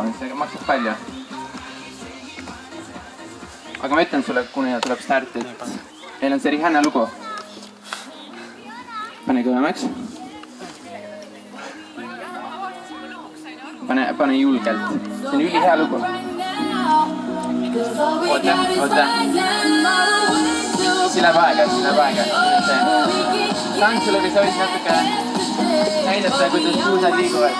info, see maksab palju. Aga ma ütlen sulle, kuna tuleb start, et meil on see Rihanna lugu. Pane kõvemaks. Pane julgelt. See on üli hea lugu. Oota. Siis läheb aega. Saan sulle, kui sa võid natuke näidata, kuidas puusad liiguvad.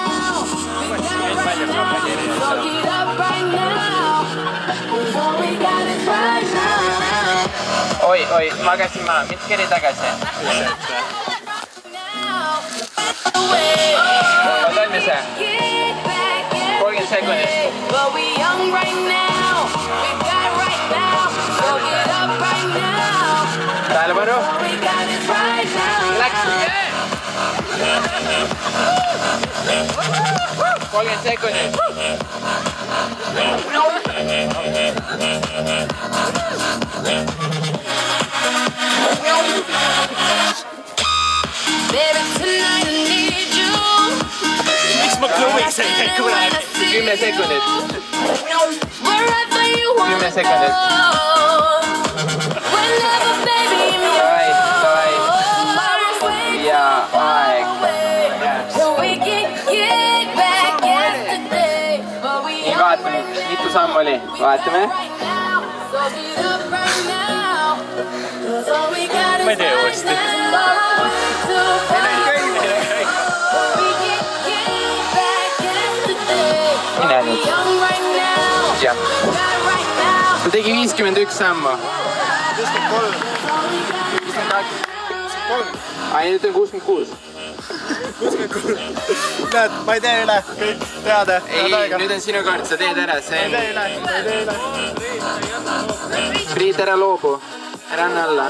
Oi, magasin ma, mitte keri tagasi. Oota see. 30 sekundit. Tähelepanu. Läks. 30 sekundit. Miks ma klõuiks ei käi kuradi? 10 sekundit. 10 sekundit. Ja aeg. Nii, vaatame, mitu sammu oli. Vaatame. Ma ei tee uuesti. Mine nüüd. Jah. Ta tegi 51 sammu. 53. Ai, nüüd on 66. 63. Näed, ma ei tee üle. Kõik teada. Ei, nüüd on sinu kord, sa teed ära. Ma ei tee üle. Priit, ära loobu. Ära anna alla.